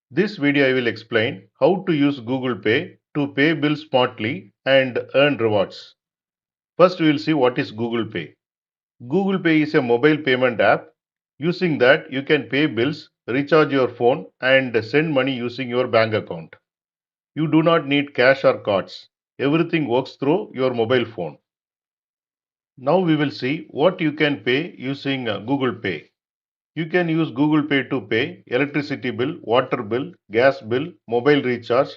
This video I will explain how to use Google Pay to pay bills smartly and earn rewards. First we will see what is Google Pay. Google Pay is a mobile payment app. Using that you can pay bills, recharge your phone and send money using your bank account. You do not need cash or cards. Everything works through your mobile phone. Now we will see what you can pay using Google Pay. You can use Google Pay to pay electricity bill, water bill, gas bill, mobile recharge,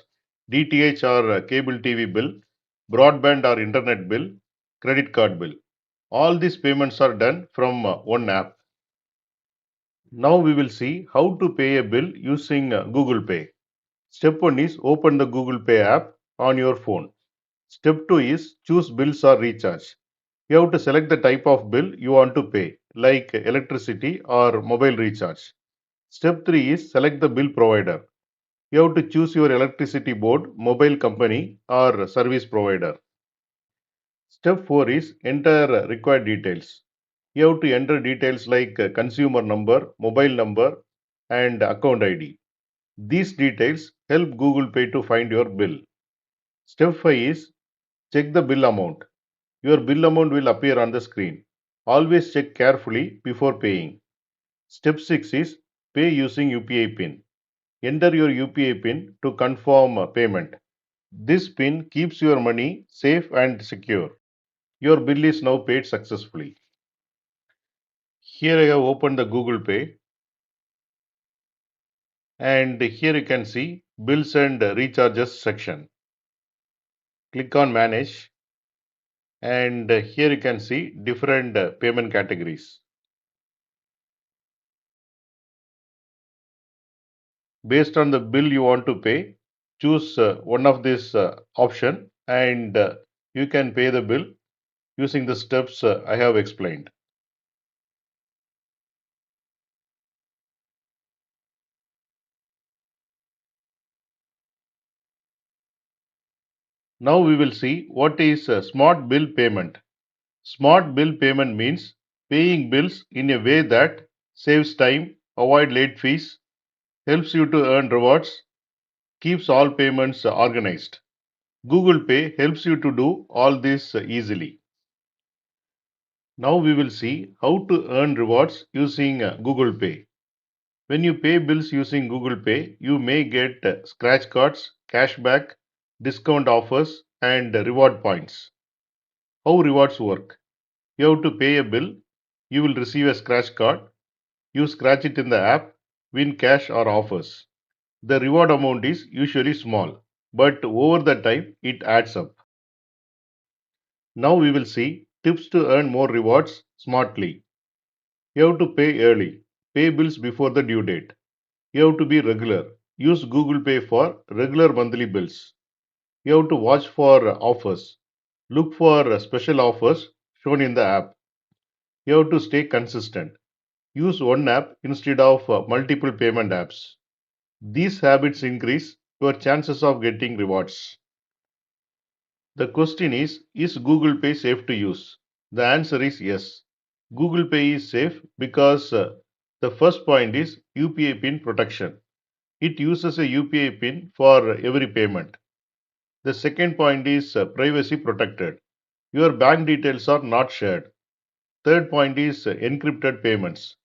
DTH or cable TV bill, broadband or internet bill, credit card bill. All these payments are done from one app. Now we will see how to pay a bill using Google Pay. Step 1 is open the Google Pay app on your phone. Step 2 is choose bills or recharge. You have to select the type of bill you want to pay, like electricity or mobile recharge. Step 3 is select the bill provider. You have to choose your electricity board, mobile company or service provider. Step 4 is enter required details. You have to enter details like consumer number, mobile number and account ID. These details help Google Pay to find your bill. Step 5 is check the bill amount. Your bill amount will appear on the screen. Always check carefully before paying. Step 6 is pay using UPI PIN. Enter your UPI PIN to confirm payment. This PIN keeps your money safe and secure. Your bill is now paid successfully. Here I have opened the Google Pay and here you can see bills and recharges section. Click on manage and here you can see different payment categories. Based on the bill you want to pay, choose one of this option and you can pay the bill using the steps I have explained. Now we will see what is smart bill payment. Smart bill payment means paying bills in a way that saves time, avoid late fees, helps you to earn rewards, keeps all payments organized. Google Pay helps you to do all this easily. Now we will see how to earn rewards using Google Pay. When you pay bills using Google Pay, you may get scratch cards, cashback, discount offers, and reward points. How rewards work? You have to pay a bill, you will receive a scratch card, you scratch it in the app, win cash or offers. The reward amount is usually small, but over the time it adds up. Now we will see tips to earn more rewards smartly. You have to pay early, pay bills before the due date. You have to be regular. Use Google Pay for regular monthly bills. You have to watch for offers. Look for special offers shown in the app. You have to stay consistent. Use one app instead of multiple payment apps. These habits increase your chances of getting rewards. The question is Google Pay safe to use? The answer is yes. Google Pay is safe because the first point is UPI PIN protection. It uses a UPI PIN for every payment. The second point is privacy protected. Your bank details are not shared. Third point is encrypted payments.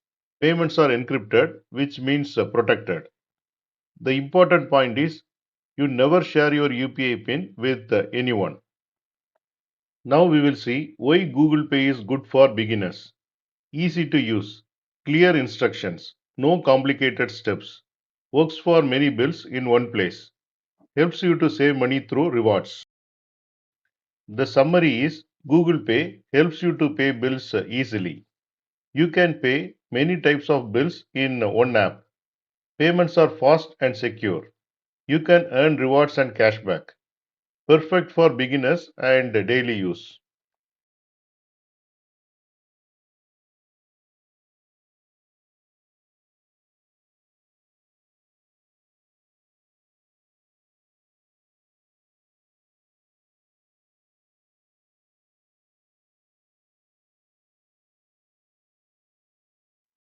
Payments are encrypted, which means protected. The important point is you never share your UPI PIN with anyone. Now we will see why Google Pay is good for beginners. Easy to use, clear instructions, no complicated steps. Works for many bills in one place. Helps you to save money through rewards. The summary is Google Pay helps you to pay bills easily. You can pay many types of bills in one app. Payments are fast and secure. You can earn rewards and cashback. Perfect for beginners and daily use.